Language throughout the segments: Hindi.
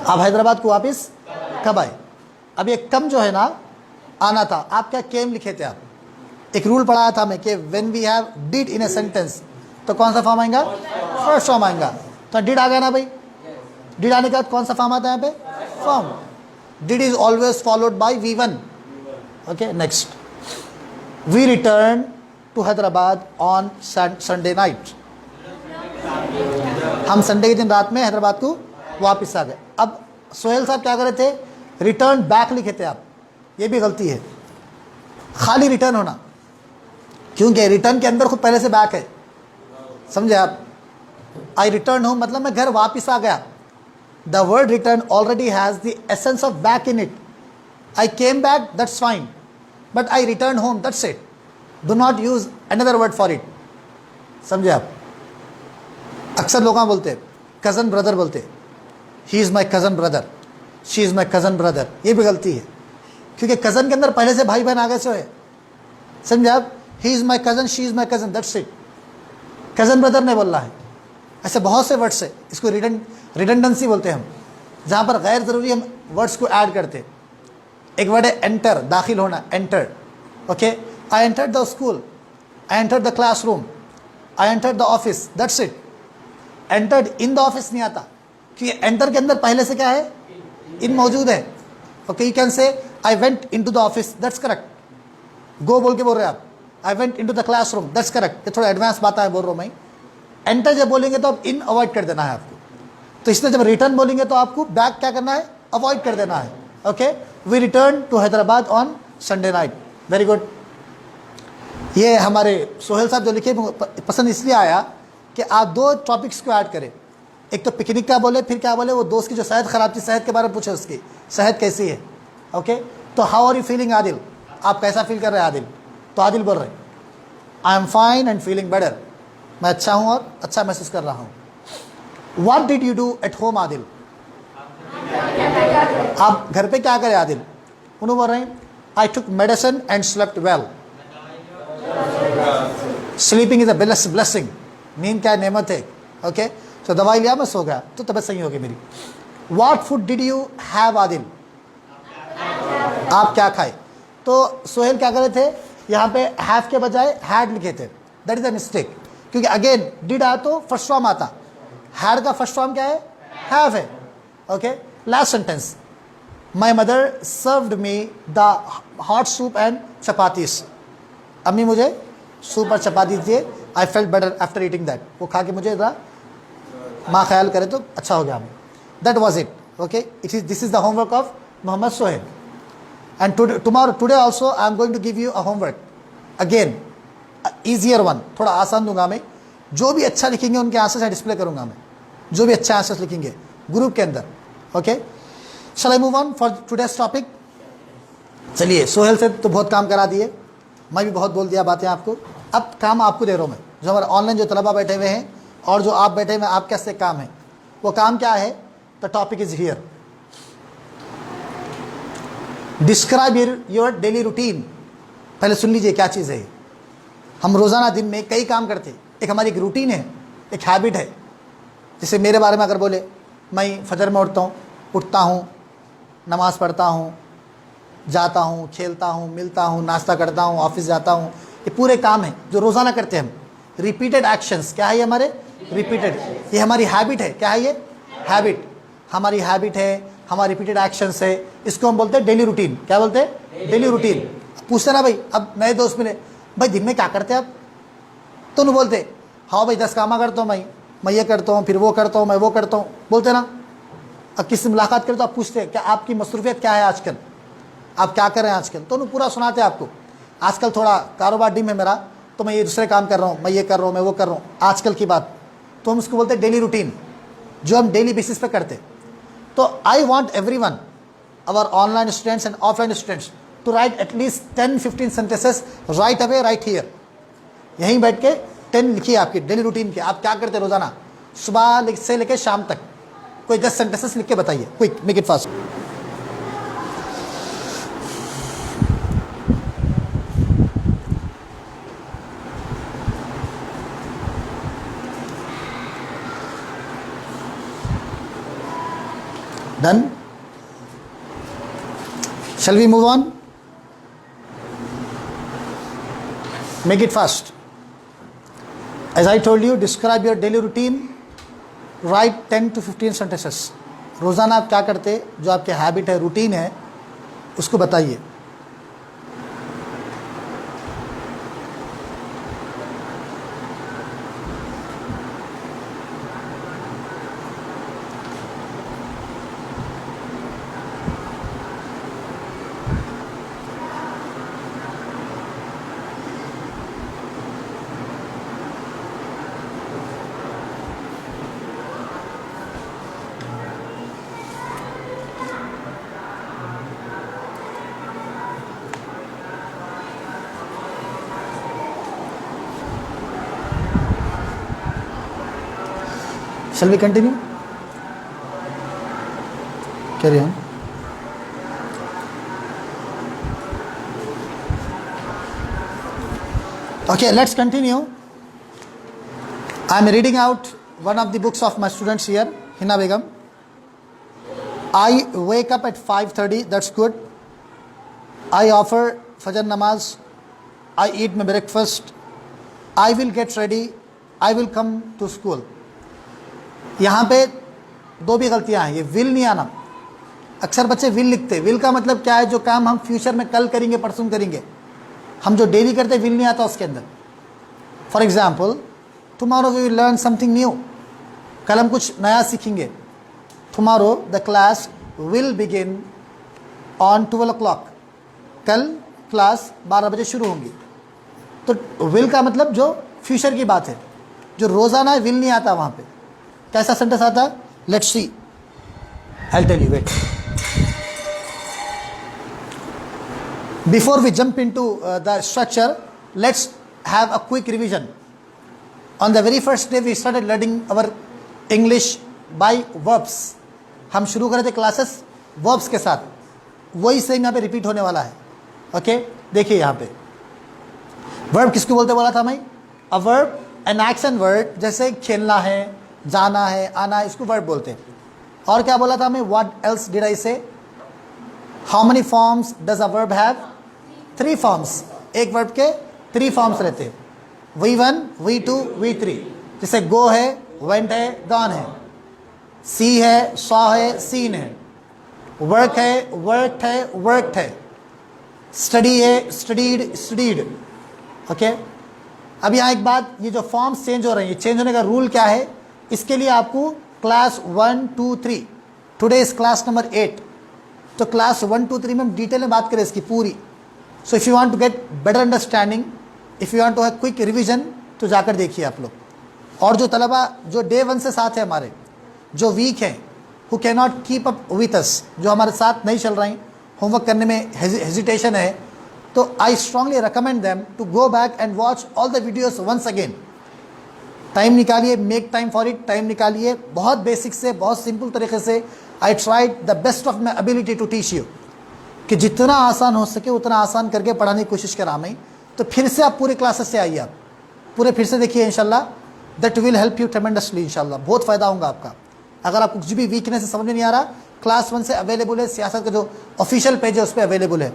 आप हैदराबाद को वापस कब आए? अब ये कम जो है ना, आना था, आप क्या केम लिखे थे? आप एक रूल पढ़ाया था मैं कि when we have did in a sentence तो कौन सा फॉर्म आएगा? फर्स्ट फॉर्म आएगा। तो डिड आ गया ना भाई, डिड आने के बाद कौन सा फॉर्म आता है यहाँ पे? Form. Did is always followed by V1। Okay, next, we return to Hyderabad on Sunday night. हम संडे के दिन रात में हैदराबाद को वापस आ गए। अब सोहेल साहब क्या कर रहे थे? रिटर्न बैक लिखे थे आप, ये भी गलती है, खाली रिटर्न होना, क्योंकि रिटर्न के अंदर खुद पहले से बैक है, समझे आप? आई रिटर्न होम मतलब मैं घर वापस आ गया। The word return already has the essence of back in it. I came back, that's fine, but I return home, that's it. Do not use another word for it, समझे आप? अक्सर लोग बोलते कज़न ब्रदर बोलते, he is my cousin brother, she is my cousin brother, ये भी गलती है, क्योंकि कज़न के अंदर पहले से भाई बहन आगे से है, समझे आप? He is my cousin, she is my cousin, that's it. Cousin brother नहीं बोलना है। ऐसे बहुत से वर्ड्स है, इसको रिडंडेंसी बोलते हैं हम, जहाँ पर गैर ज़रूरी हम वर्ड्स को ऐड करते। एक वर्ड है एंटर, दाखिल होना, enter. Okay, I entered the school, I entered the classroom, I entered the office, that's it. Entered in the office नहीं आता, क्योंकि एंटर के अंदर पहले से क्या है? इन मौजूद है। Okay, you can say I went into the office, that's correct. Go बोल के बोल रहे हैं आप, I went into the classroom, that's correct. ये थोड़ा एडवांस बात है, बोल रहा हूँ मैं। एंटर जब बोलेंगे तो आप इन अवॉइड कर देना है आपको, तो इसलिए जब रिटर्न बोलेंगे तो आपको बैक क्या करना है? अवॉइड कर देना है। Okay, we return to Hyderabad on Sunday night, very good. ये हमारे सोहेल साहब जो लिखे पसंद इसलिए आया कि आप दो टॉपिक्स को ऐड करें, एक तो पिकनिक का बोले, फिर क्या बोले, वो दोस्त की जो सेहत ख़राब थी, सेहत के बारे में पूछे, उसकी सेहत कैसी है। ओके, तो how are you feeling Adil, आप कैसा फील कर रहे हैं आदिल? तो आदिल बोल रहे I am fine and feeling better, मैं अच्छा हूँ और अच्छा महसूस कर रहा हूँ। What did you do at home Adil, आप घर पे क्या करें आदिल? उन्होंने बोल रहे हैं I took medicine and slept well. Sleeping is a blessing, नींद क्या नेमत है। ओके, तो दवाई लिया, मैं सो गया तो तबीयत सही होगी मेरी। What food did you have Adil, आप क्या खाए? तो सोहेल क्या कर रहे थे, यहाँ पे हैव के बजाय हैड लिखे थे, दैट इज अ मिस्टेक, क्योंकि अगेन डिड आया तो फर्स्ट फॉर्म आता, हैड का फर्स्ट फॉर्म क्या है? हैव है। Okay, last sentence, my mother served me the hot soup and chapatis. अम्मी मुझे सूप और चपाती दिए, I felt better after eating that, वो खा के मुझे ज़रा माँ ख्याल करे तो अच्छा हो गया हमें। That was it. Okay, this is the homework of Mohammad Sohail. And today also I am going to give you a homework again, easier one, थोड़ा आसान दूंगा मैं। जो भी अच्छा लिखेंगे उनके आंसर्स डिस्प्ले करूंगा मैं, जो भी अच्छा आंसर्स लिखेंगे ग्रुप के अंदर। Okay, shall I move on for today's topic? चलिए, सोहेल से तो बहुत काम करा दिए, मैं भी बहुत बोल दिया बातें आपको। अब काम आपको दे रहा हूँ मैं, जो हमारे ऑनलाइन जो तलबा बैठे हुए हैं और जो आप बैठे हुए हैं, आपके से काम है। वो काम क्या है? The topic is here, describe your daily routine. पहले सुन लीजिए क्या चीज़ है। हम रोज़ाना दिन में कई काम करते हैं, एक हमारी एक रूटीन है, एक हैबिट है। जैसे मेरे बारे में अगर बोले, मैं फजर में उठता हूँ, नमाज़ पढ़ता हूँ, जाता हूँ, खेलता हूँ, मिलता हूँ, नाश्ता करता हूँ, ऑफिस जाता हूँ, ये पूरे काम हैं जो रोज़ाना करते हैं हम। रिपीटेड एक्शंस क्या है ये हमारे? रिपीटेड, ये हमारी हैबिट है। क्या है ये? हैबिट, हमारी हैबिट है, हमारी रिपीटेड एक्शंस है, इसको हम बोलते हैं डेली रूटीन। क्या बोलते हैं? Daily routine. पूछते ना भाई, अब नए दोस्त मिले, भाई दिन में क्या करते हैं आप? तो नहीं बोलते हाँ भाई 10 काम करता हूँ, मैं ये करता हूँ, फिर वो करता हूँ, मैं वो करता हूँ, बोलते ना। अब किसी से मुलाकात करें तो आप पूछते हैं क्या आपकी मसरूफियत क्या है आजकल, आप क्या कर रहे हैं आजकल, तो उन्हें पूरा सुनाते हैं आपको। आजकल थोड़ा कारोबार डिम है मेरा, तो मैं ये दूसरे काम कर रहा हूँ, मैं ये कर रहा हूँ, मैं वो कर रहा हूँ, आजकल की बात। तो हम उसको बोलते हैं डेली रूटीन, जो हम डेली बेसिस पे करते। तो I want everyone, our online students and offline students, to write at least 10-15 sentences right away, right here. यहीं बैठ के 10 लिखिए आपकी डेली रूटीन के, आप क्या करते हैं रोजाना, सुबह से लेकर शाम तक। कोई 10 सेंटेंसेस लिख के बताइए, quick, make it fast. Done? Shall we move on? Make it fast. As I told you, describe your daily routine. Write 10 to 15 sentences. रोज़ाना आप क्या करते, जो आपके हैबिट है, रूटीन है, उसको बताइए. Shall we continue? Carry on. Okay, let's continue. I am reading out one of the books of my students here, Hina Begum. I wake up at 5:30, that's good. I offer Fajr Namaz. I eat my breakfast. I will get ready. I will come to school. यहाँ पे दो भी गलतियाँ हैं. ये विल नहीं आना. अक्सर बच्चे विल लिखते. विल का मतलब क्या है? जो काम हम फ्यूचर में कल करेंगे, परसों करेंगे. हम जो डेली करते विल नहीं आता उसके अंदर. For example, tomorrow we will learn something new. कल हम कुछ नया सीखेंगे. Tomorrow the class will begin on 12 o'clock. कल क्लास 12 बजे शुरू होंगी. तो विल का मतलब जो फ्यूचर की बात है. जो रोज़ाना विल नहीं आता वहाँ पे. कैसा सेंटेंस आता? Let's see, I will tell you. Wait, before we jump into the structure, let's have a quick revision. On the very first day we started learning our English by verbs. हम शुरू कर रहे थे क्लासेस वर्ब्स के साथ. वही सेम यहाँ पे रिपीट होने वाला है. ओके, देखिए यहाँ पे वर्ब किसको बोलते बोला था मैं? A verb, an action word. जैसे खेलना है, जाना है, आना है, इसको वर्ब बोलते हैं. और क्या बोला था मैं? व्हाट एल्स डिड आई से? How many forms does a verb have? 3 forms. एक वर्ब के 3 फॉर्म्स रहते हैं. V1, V2, V3. जैसे गो है, वेंट है, गॉन है. सी है, सॉ है, सीन है. वर्क है, वर्कड है, वर्कड है. स्टडी है, स्टडीड, स्टडीड. ओके, अब यहाँ एक बात, ये जो फॉर्म्स चेंज हो रहे हैं, ये चेंज होने का रूल क्या है? इसके लिए आपको class 1, 2, 3, today is class number 8. तो क्लास 1, 2, 3 में हम डिटेल में बात करें इसकी पूरी. So if you want to get better understanding, if you want to have quick revision, तो जाकर देखिए आप लोग. और जो तलबा जो डे 1 से साथ है हमारे, जो वीक हैं, who can not keep up with us, जो हमारे साथ नहीं चल रहे हैं, होमवर्क करने में हेजिटेशन है, तो I strongly recommend them to go back and watch all the videos once again. Time निकालिए, make time for it. Time निकालिए. बहुत बेसिक से, बहुत सिंपल तरीके से I tried the best of my ability to teach you, कि जितना आसान हो सके उतना आसान करके पढ़ाने की कोशिश करा मैं. तो फिर से आप पूरे क्लासेस से आइए, आप पूरे फिर से देखिए. इंशाल्लाह that will help you tremendously. इंशाल्लाह बहुत फ़ायदा होगा आपका. अगर आपको कुछ भी वीकनेस समझ में नहीं आ रहा, क्लास 1 से अवेलेबल है. सियासत का जो ऑफिशियल पेज है उस पर अवेलेबल है.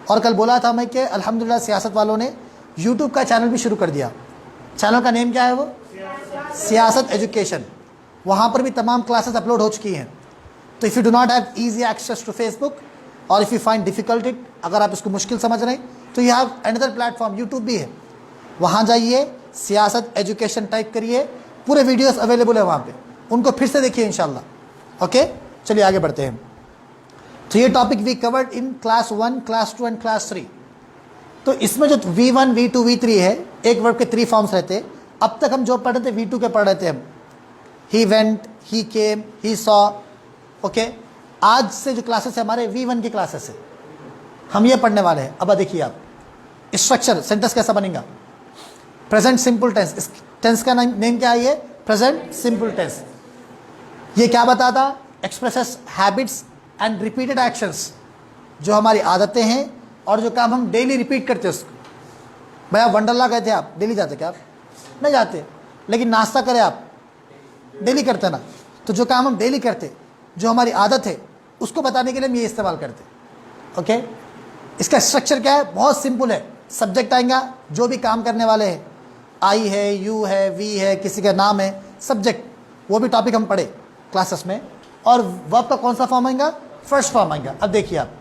और कल बोला था मैं कि अल्हम्दुलिल्लाह सियासत वालों ने यूट्यूब का चैनल भी शुरू कर दिया. चैनल का नेम क्या है? वो सियासत एजुकेशन. वहाँ पर भी तमाम क्लासेस अपलोड हो चुकी हैं. तो if you do not have easy access to Facebook, और if you find difficult it, अगर आप इसको मुश्किल समझ रहे हैं, तो you have another platform, YouTube भी है. वहाँ जाइए, सियासत एजुकेशन टाइप करिए, पूरे वीडियोस अवेलेबल है वहाँ पे. उनको फिर से देखिए इंशाल्लाह. ओके, चलिए आगे बढ़ते हैं. तो ये topic we covered in class 1, class 2 and class 3. तो इसमें जो V1, V2, V3 है, एक वर्ब के 3 फॉर्म्स रहते. अब तक हम जो पढ़ रहे थे V2 के पढ़ रहे थे हम. He went, he came, he saw. Okay, आज से जो क्लासेस है हमारे V1 की क्लासेस है, हम ये पढ़ने वाले हैं. अब देखिए आप स्ट्रक्चर, सेंटेंस कैसा बनेगा? Present simple tense. इस टेंस का नेम क्या है? ये प्रेजेंट सिंपल टेंस. ये क्या बताता? Expresses habits and repeated actions, जो हमारी आदतें हैं और जो काम हम डेली रिपीट करते हैं उसको. भाई आप वंडरला गए थे, आप डेली जाते क्या? आप नहीं जाते. लेकिन नाश्ता करें आप, डेली करते ना. तो जो काम हम डेली करते, जो हमारी आदत है उसको बताने के लिए हम ये इस्तेमाल करते हैं। ओके, इसका स्ट्रक्चर क्या है? बहुत सिंपल है। सब्जेक्ट आएगा, जो भी काम करने वाले हैं, आई है, यू है, वी है, किसी का नाम है, सब्जेक्ट, वो भी टॉपिक हम पढ़े क्लासेस में। और वर्ब का कौन सा फॉर्म आएगा? फर्स्ट फॉर्म आएगा। अब देखिए आप,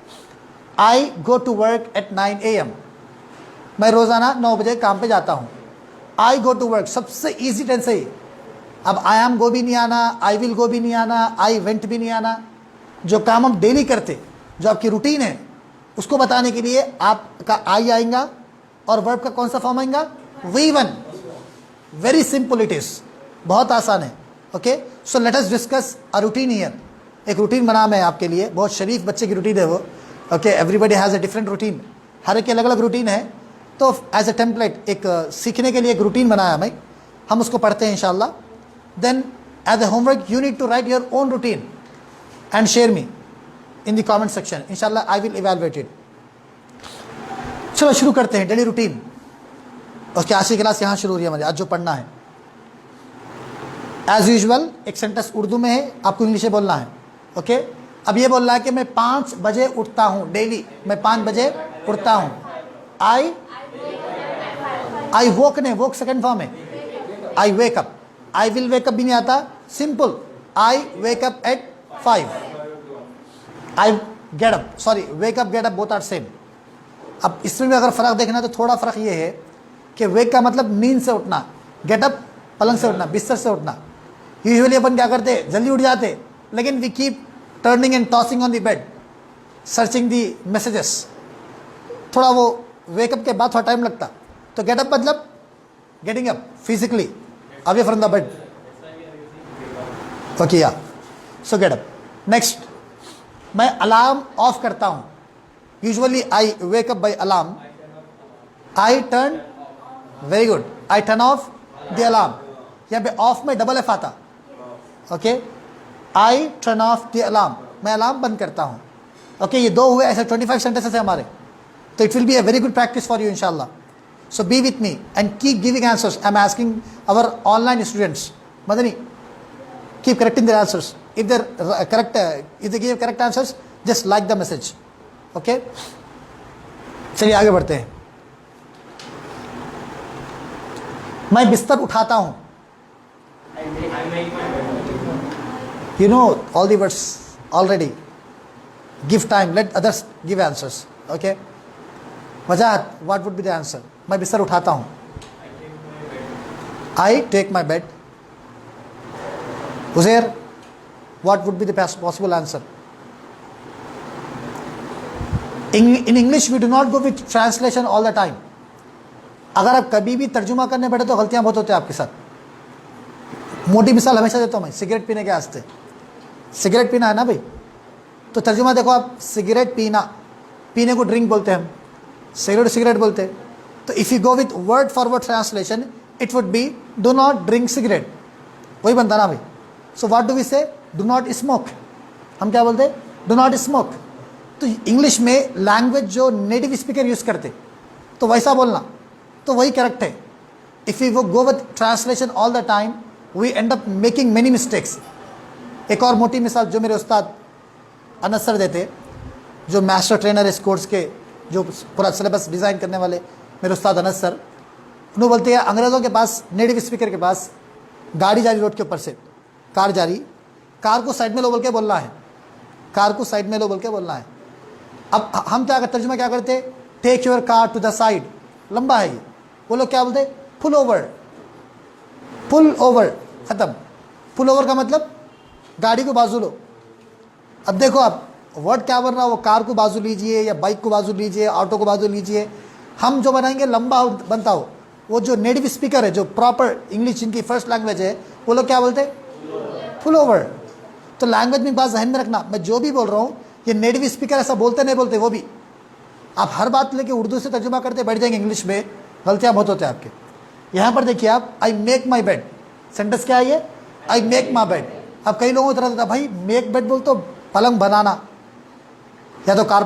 I go to work at 9 AM, मैं रोज़ाना 9 बजे काम पे जाता हूँ। आई गो टू वर्क सबसे ईजी टेंस है। अब आई एम गो भी नहीं आना, आई विल गो भी नहीं आना, आई वेंट भी नहीं आना। जो काम हम डेली करते, जो आपकी रूटीन है, उसको बताने के लिए आपका आई आएगा और वर्ब का कौन सा फॉर्म आएगा? V1। Very simple it is, बहुत आसान है। Okay, so let us discuss a routine here. एक रूटीन बना मैं आपके लिए, बहुत शरीफ बच्चे की रूटीन है वो। Okay, everybody has a different routine, हर एक की अलग अलग रूटीन है। तो एज अ टेम्पलेट एक सीखने के लिए एक रूटीन बनाया मैं, हम उसको पढ़ते हैं इंशाल्लाह। Then as a homework you need to write your own routine and share me in the comment section, इंशाल्लाह आई विल इवैल्यूएट इट। चलो शुरू करते हैं डेली रूटीन। उसकी आज की क्लास यहाँ शुरू हो रही है हमारी, आज जो पढ़ना है। एज यूजुअल एक सेंटेंस उर्दू में है, आपको इंग्लिश में बोलना है। ओके, अब ये बोल रहा है कि मैं 5 बजे उठता हूँ डेली, मैं 5 बजे उठता हूँ। आई वोक ने, वोक सेकंड फॉर्म है। I wake up, I will wake up भी नहीं आता, simple I wake up at 5। I get up, sorry wake up get up both are same. अब इसमें भी अगर फ़र्क देखना है तो थोड़ा फ़र्क ये है कि वेक का मतलब नींद से उठना, गेट अप पलंग से उठना, बिस्तर से उठना। यूजुअली अपन क्या करते, जल्दी उठ जाते, लेकिन we keep turning and tossing on the bed, searching the messages. थोड़ा वो वेकअप के बाद थोड़ा टाइम लगता। तो गेटअप मतलब getting up physically away from the bed. Okay या, सो गेटअप। नेक्स्ट, मैं अलार्म ऑफ करता हूँ। Usually I wake up by alarm, I turn, very good, I turn off the alarm. यहाँ पे ऑफ में डबल एफ आता। Okay, I turn off the alarm, मैं अलार्म बंद करता हूँ। ओके, ये 2 हुए, ऐसे 25 सेंटेंसेस है हमारे। तो it will be a very good practice for you इंशाल्लाह। So be with me and keep giving answers. I am asking our online students, Madani, keep correcting their answers. If they're correct, if they give correct answers, just like the message. Okay? चलिए आगे बढ़ते हैं। मैं बिस्तर उठाता हूँ। You know all the words already. Give time. Let others give answers. Okay? Wajahat, what would be the answer? मैं बिस्तर उठाता हूँ। I take my bed. Uzair, what would be the possible answer? In English, we do not go with translation all the time. अगर आप कभी भी तर्जुमा करने बैठे तो गलतियां बहुत होती हैं आपके साथ। मोटी मिसाल हमेशा देता हूँ मैं, सिगरेट पीने के वास्ते। सिगरेट पीना है ना भाई, तो तर्जुमा देखो आप, सिगरेट पीना, पीने को ड्रिंक बोलते हैं हम, सिगरेट सिगरेट बोलते हैं। तो if you go with word for word translation, it would be do not drink cigarette, वही बनता ना भाई। So what do we say? Do not smoke. हम क्या बोलते हैं? Do not smoke. तो इंग्लिश में लैंग्वेज जो नेटिव स्पीकर यूज़ करते, तो वैसा बोलना, तो वही करेक्ट है। If you go with translation all the time, we end up making many mistakes. एक और मोटी मिसाल जो मेरे उस्ताद अनस सर देते, जो मास्टर ट्रेनर इस कोर्स के, जो पूरा सिलेबस डिज़ाइन करने वाले मेरे उस्ताद अनस सर, उन्होंने बोलते हैं अंग्रेज़ों के पास, नेटिव स्पीकर के पास गाड़ी जा रही रोड के ऊपर से, कार जा रही, कार को साइड में लो बोल के बोलना है, कार को साइड में लो बोल के बोलना है। अब हम क्या करते, तर्जुमा क्या करते, take your car to the side, लंबा है ये, वो लोग क्या बोलते, पुल ओवर, पुल ओवर, ख़त्म। पुल ओवर का मतलब गाड़ी को बाजू लो। अब देखो आप वर्ड क्या बन रहा, वो कार को बाजू लीजिए या बाइक को बाजू लीजिए, ऑटो को बाजू लीजिए। हम जो बनाएंगे लंबा बनता हो। वो जो नेटिव स्पीकर है, जो प्रॉपर इंग्लिश जिनकी फर्स्ट लैंग्वेज है, वो लोग क्या बोलते, पुल ओवर। तो लैंग्वेज में बात जहन में रखना, मैं जो भी बोल रहा हूँ ये नेटिव स्पीकर ऐसा बोलते नहीं बोलते, वो भी आप हर बात लेके उर्दू से तर्जुमा करते बैठ जाएंगे इंग्लिश में, गलतियाँ बहुत होते हैं आपके। यहाँ पर देखिए आप, I make my bed, sentence क्या है ये, आई मेक माई बेड। अब कई लोगों की तरह भाई मेक बेड बोल तो पलंग बनाना या तो कार